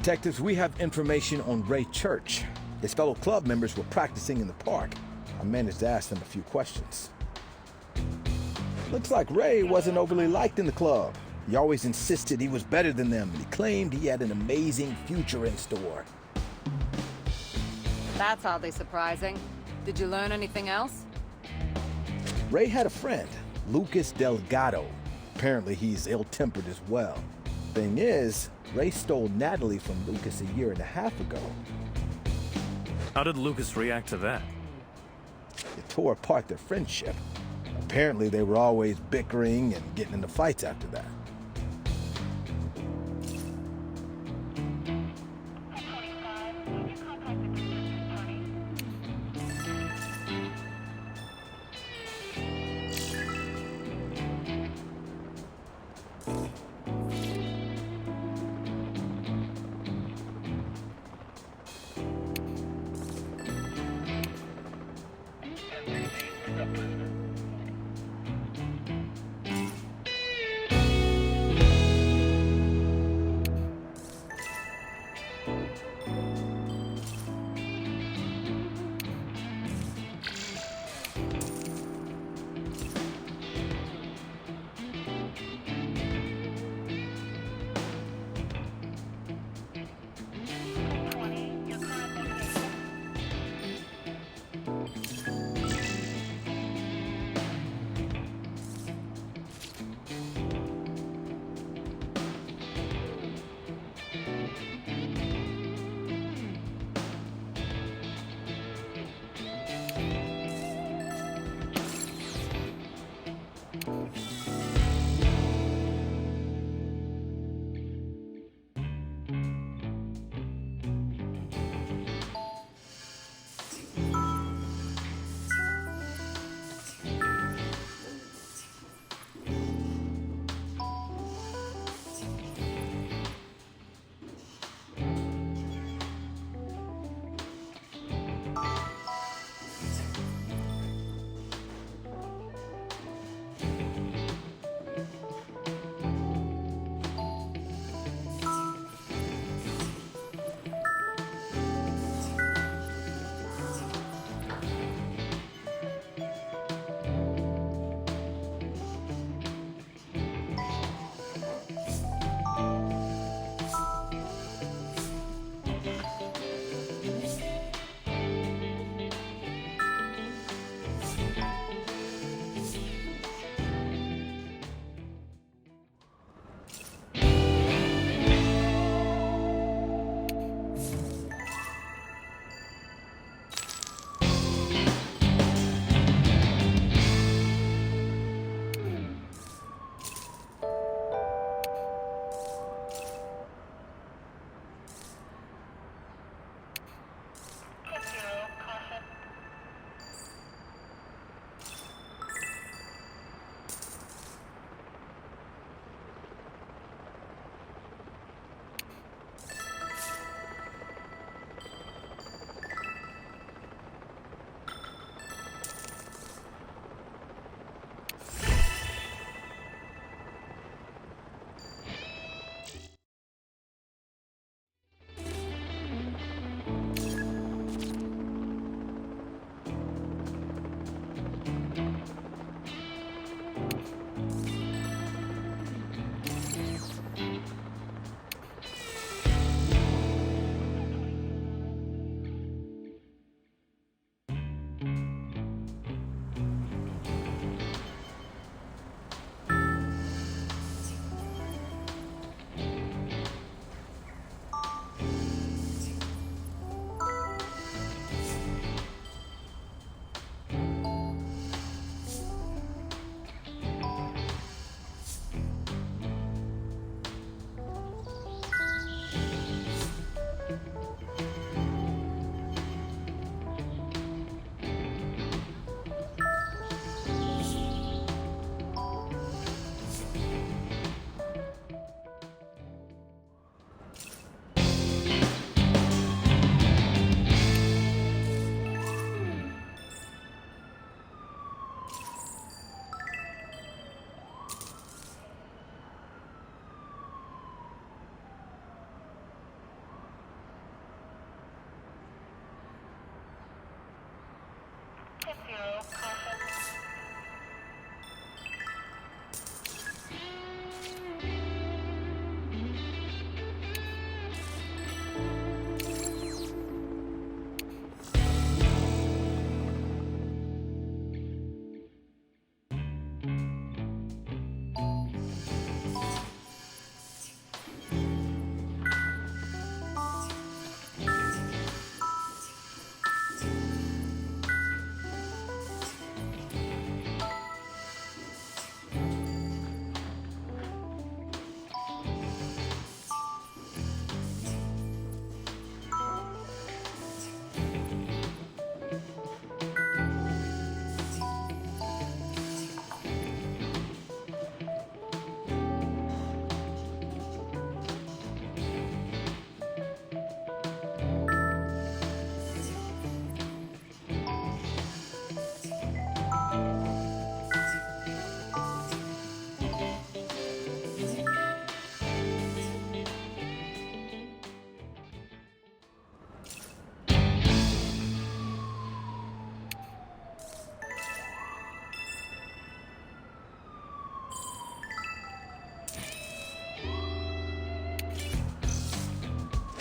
Detectives, we have information on Ray Church. His fellow club members were practicing in the park. I managed to ask them a few questions. Looks like Ray wasn't overly liked in the club. He always insisted he was better than them, and he claimed he had an amazing future in store. That's hardly surprising. Did you learn anything else? Ray had a friend, Lucas Delgado. Apparently he's ill-tempered as well. Thing is, Ray stole Natalie from Lucas a year and a half ago. How did Lucas react to that? It tore apart their friendship. Apparently they were always bickering and getting into fights after that.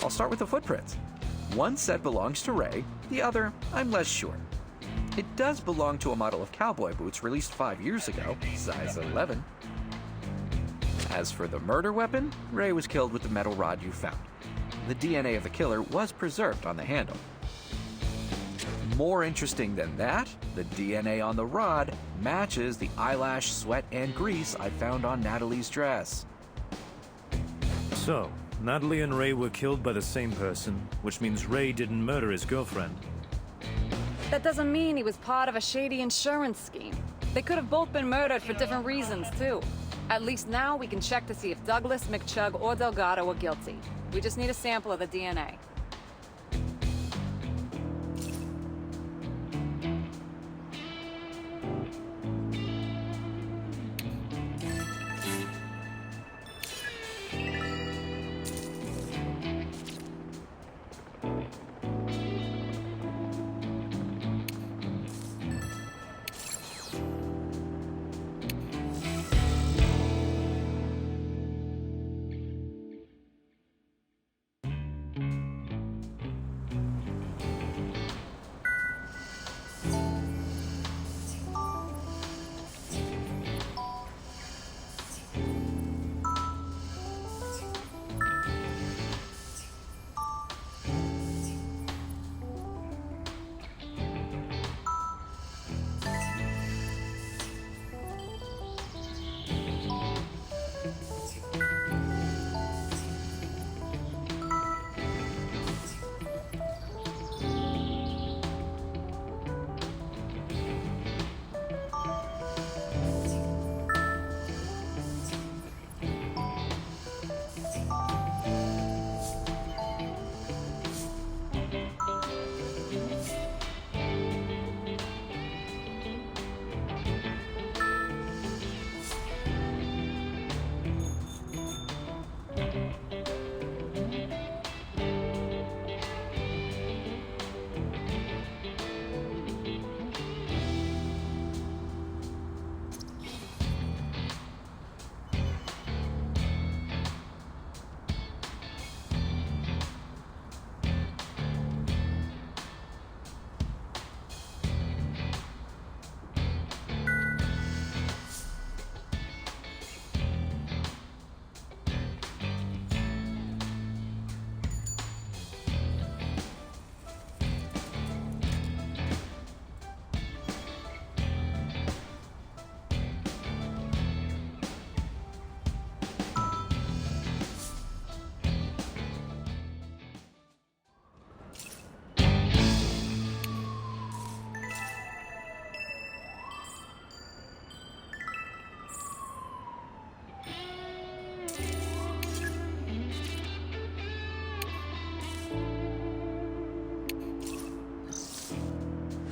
I'll start with the footprints. One set belongs to Ray, the other, I'm less sure. It does belong to a model of cowboy boots released 5 years ago, size 11. As for the murder weapon, Ray was killed with the metal rod you found. The DNA of the killer was preserved on the handle. More interesting than that, the DNA on the rod matches the eyelash, sweat, and grease I found on Natalie's dress. So, Natalie and Ray were killed by the same person, which means Ray didn't murder his girlfriend. That doesn't mean he was part of a shady insurance scheme. They could have both been murdered for different reasons, too. At least now we can check to see if Douglas, McChugg, or Delgado are guilty. We just need a sample of the DNA.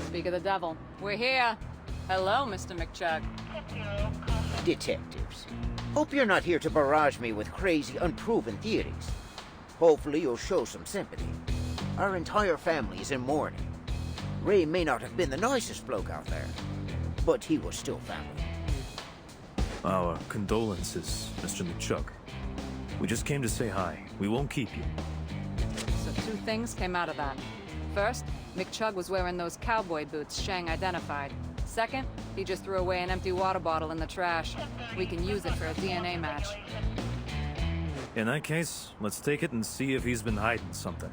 Speak of the devil. We're here. Hello, Mr. McChugg. Detectives. Hope you're not here to barrage me with crazy, unproven theories. Hopefully you'll show some sympathy. Our entire family is in mourning. Ray may not have been the nicest bloke out there, but he was still family. Our condolences, Mr. McChugg. We just came to say hi. We won't keep you. So 2 things came out of that. First, McChugg was wearing those cowboy boots Shang identified. Second, he just threw away an empty water bottle in the trash. We can use it for a DNA match. In that case, let's take it and see if he's been hiding something.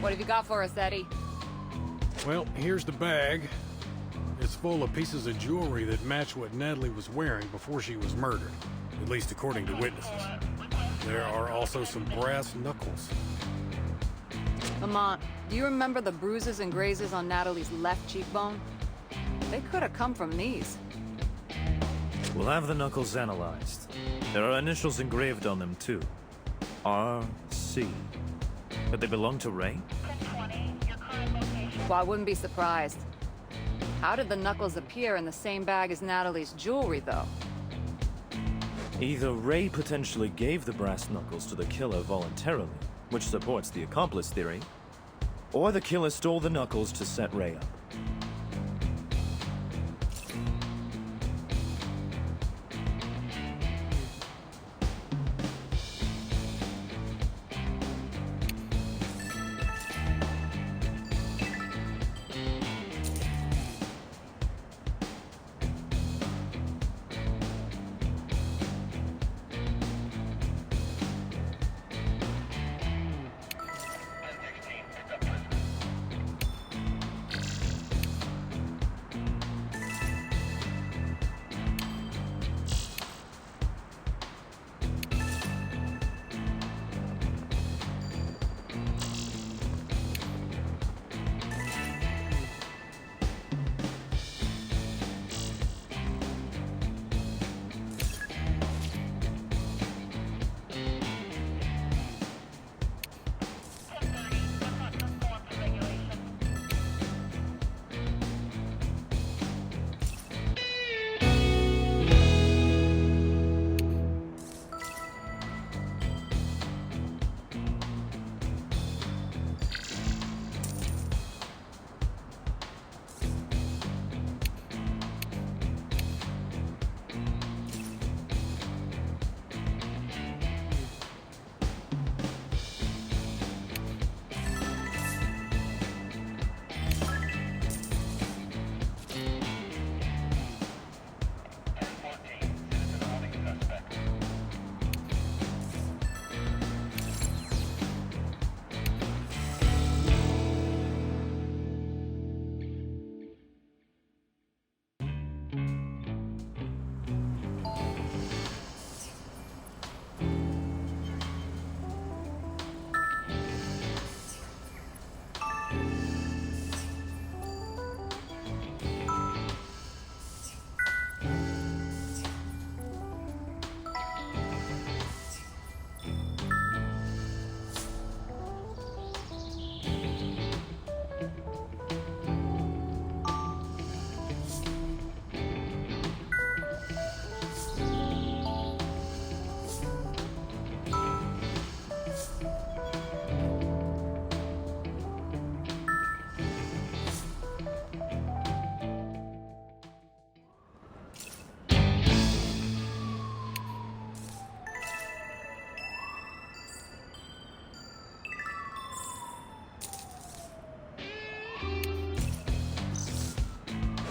What have you got for us, Eddie? Well, here's the bag. It's full of pieces of jewelry that match what Natalie was wearing before she was murdered, at least according to witnesses. There are also some brass knuckles. Lamont, do you remember the bruises and grazes on Natalie's left cheekbone? They could have come from these. We'll have the knuckles analyzed. There are initials engraved on them, too. R.C. Could they belong to Ray? Well, I wouldn't be surprised. How did the knuckles appear in the same bag as Natalie's jewelry, though? Either Ray potentially gave the brass knuckles to the killer voluntarily, which supports the accomplice theory, or the killer stole the knuckles to set Ray up.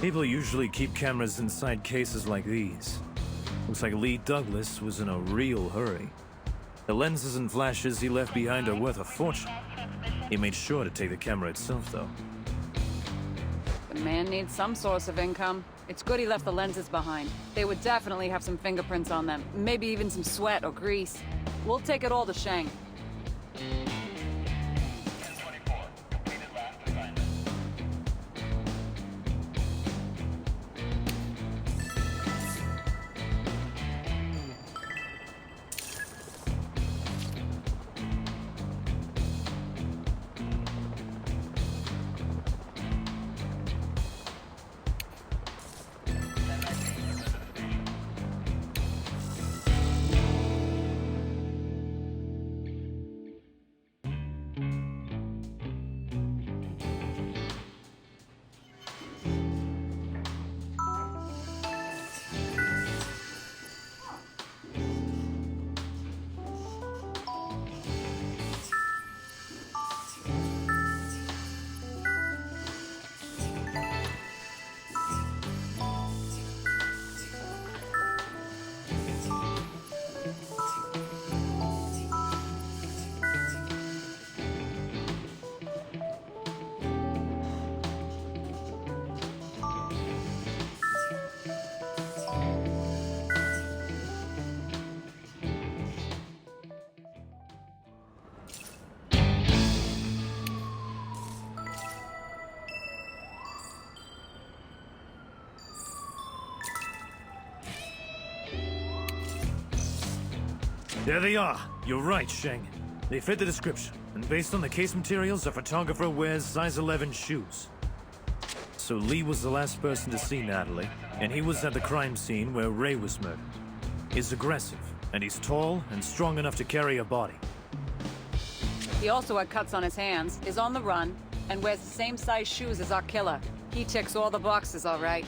People usually keep cameras inside cases like these. Looks like Lee Douglas was in a real hurry. The lenses and flashes he left behind are worth a fortune. He made sure to take the camera itself, though. The man needs some source of income. It's good he left the lenses behind. They would definitely have some fingerprints on them. Maybe even some sweat or grease. We'll take it all to Shang. There they are. You're right, Sheng. They fit the description, and based on the case materials, a photographer wears size 11 shoes. So Lee was the last person to see Natalie, and he was at the crime scene where Ray was murdered. He's aggressive, and he's tall and strong enough to carry a body. He also had cuts on his hands, is on the run, and wears the same size shoes as our killer. He ticks all the boxes, all right.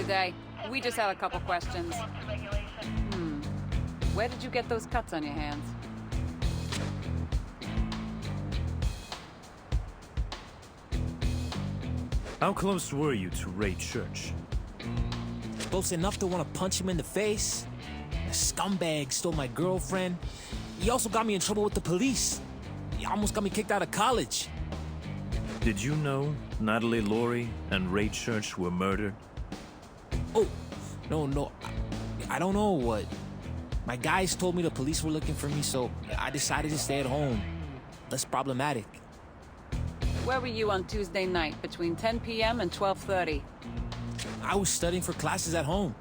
Day. We just had a couple questions. Where did you get those cuts on your hands? How close were you to Ray Church? Close enough to want to punch him in the face. A scumbag stole my girlfriend. He also got me in trouble with the police. He almost got me kicked out of college. Did you know Natalie Laurie and Ray Church were murdered? Oh, no. I don't know what. My guys told me the police were looking for me, so I decided to stay at home. Less problematic. Where were you on Tuesday night between 10 p.m. and 12:30? I was studying for classes at home.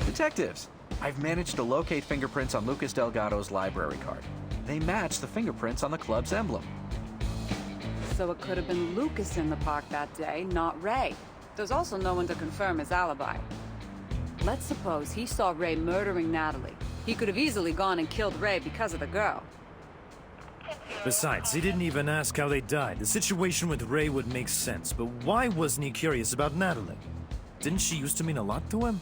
Detectives, I've managed to locate fingerprints on Lucas Delgado's library card. They match the fingerprints on the club's emblem. So it could have been Lucas in the park that day, not Ray. There's also no one to confirm his alibi. Let's suppose he saw Ray murdering Natalie. He could have easily gone and killed Ray because of the girl. Besides, he didn't even ask how they died. The situation with Ray would make sense, but why wasn't he curious about Natalie? Didn't she used to mean a lot to him?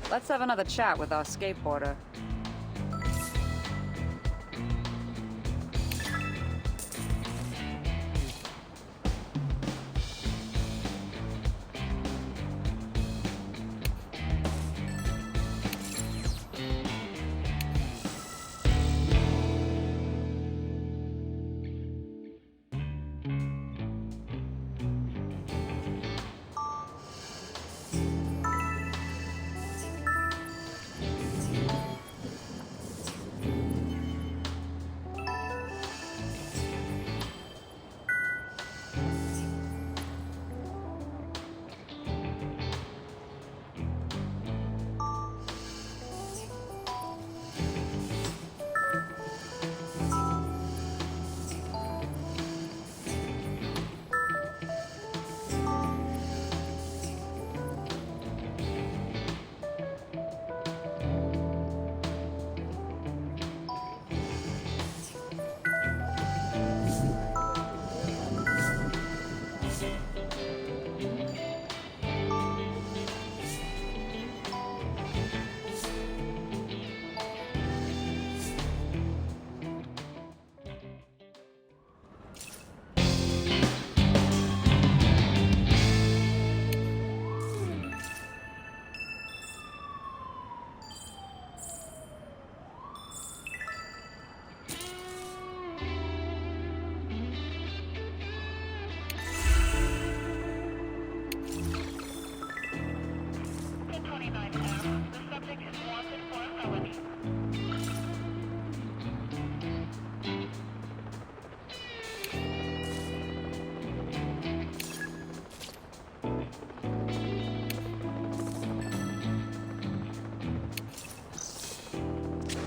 Let's have another chat with our skateboarder.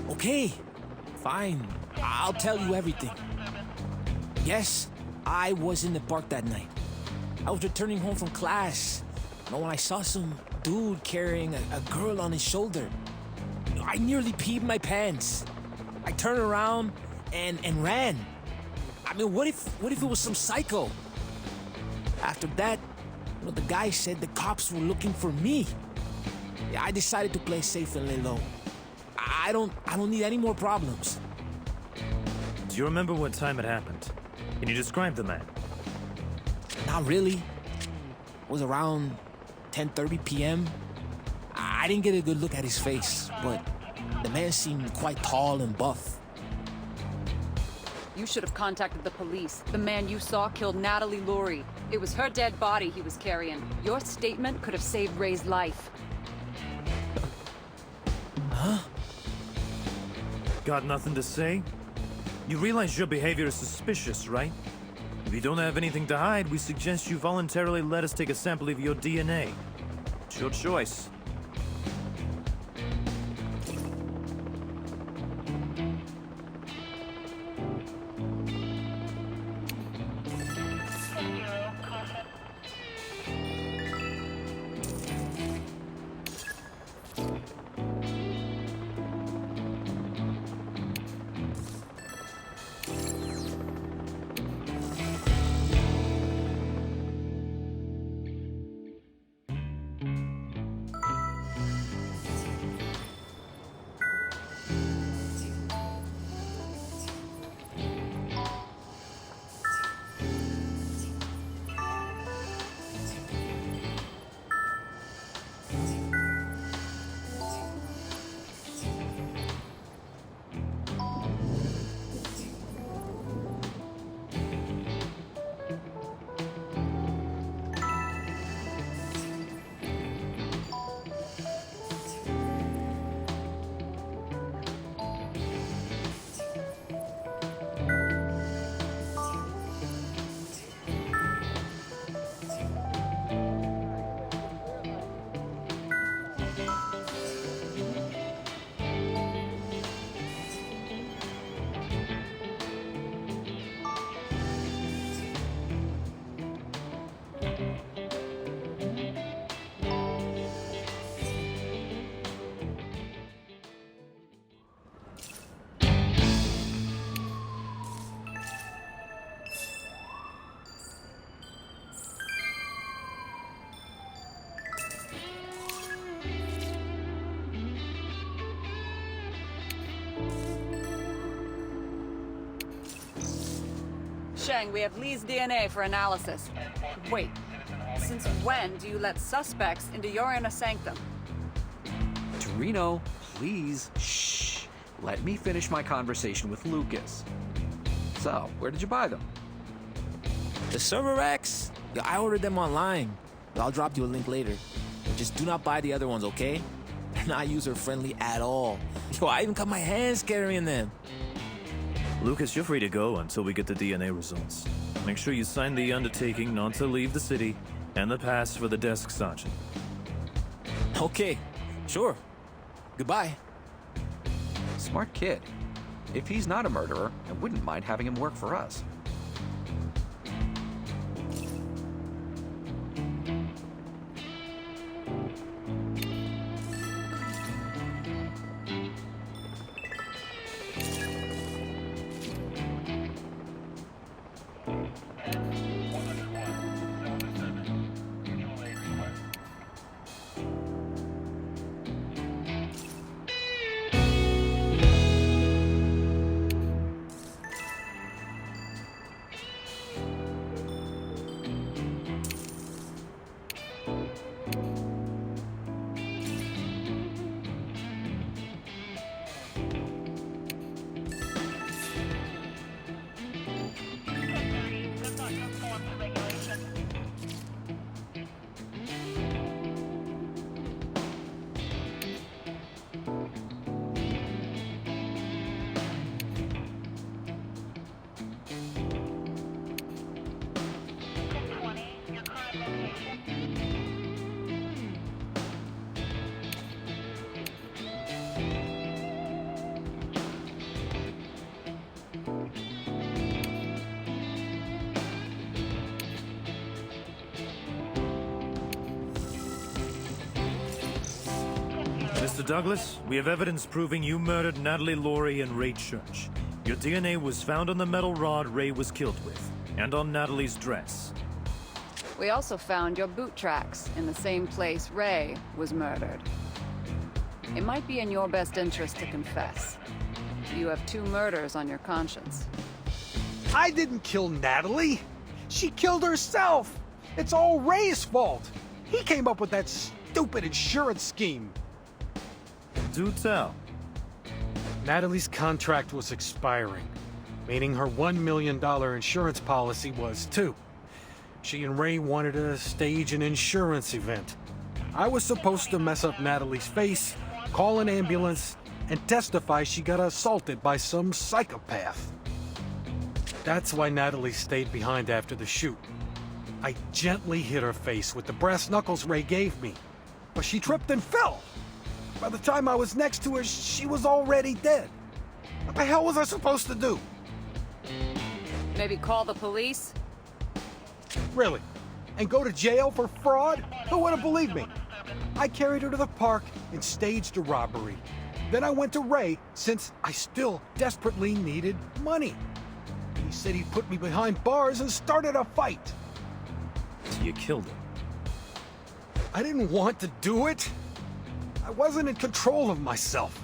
Okay, fine. I'll tell you everything. Yes, I was in the park that night. I was returning home from class. When I saw some dude carrying a girl on his shoulder. I nearly peed my pants. I turned around and ran. I mean, what if it was some psycho? After that, the guy said the cops were looking for me. Yeah, I decided to play safe and lay low. I don't need any more problems. Do you remember what time it happened? Can you describe the man? Not really. It was around 10:30 p.m. I didn't get a good look at his face, but the man seemed quite tall and buff. You should have contacted the police. The man you saw killed Natalie Laurie. It was her dead body he was carrying. Your statement could have saved Ray's life. Huh? Got nothing to say? You realize your behavior is suspicious, right? If you don't have anything to hide, we suggest you voluntarily let us take a sample of your DNA. It's your choice. Sheng, we have Lee's DNA for analysis. Wait, since when do you let suspects into your inner sanctum? Torino, please, shh. Let me finish my conversation with Lucas. So, where did you buy them? The server X? Yo, I ordered them online. I'll drop you a link later. Just do not buy the other ones, okay? They're not user-friendly at all. Yo, I even cut my hands carrying them. Lucas, you're free to go until we get the DNA results. Make sure you sign the undertaking not to leave the city and the pass for the desk sergeant. Okay, sure. Goodbye. Smart kid. If he's not a murderer, I wouldn't mind having him work for us. Mr. Douglas, we have evidence proving you murdered Natalie Laurie and Ray Church. Your DNA was found on the metal rod Ray was killed with, and on Natalie's dress. We also found your boot tracks in the same place Ray was murdered. It might be in your best interest to confess. You have 2 murders on your conscience. I didn't kill Natalie. She killed herself. It's all Ray's fault. He came up with that stupid insurance scheme. Do tell. Natalie's contract was expiring, meaning her $1 million insurance policy was too. She and Ray wanted to stage an insurance event. I was supposed to mess up Natalie's face, call an ambulance, and testify she got assaulted by some psychopath. That's why Natalie stayed behind after the shoot. I gently hit her face with the brass knuckles Ray gave me, but she tripped and fell. By the time I was next to her, she was already dead. What the hell was I supposed to do? Maybe call the police? Really? And go to jail for fraud? Who would have believed me? I carried her to the park and staged a robbery. Then I went to Ray, since I still desperately needed money. He said he'd put me behind bars and started a fight. So you killed him. I didn't want to do it. I wasn't in control of myself.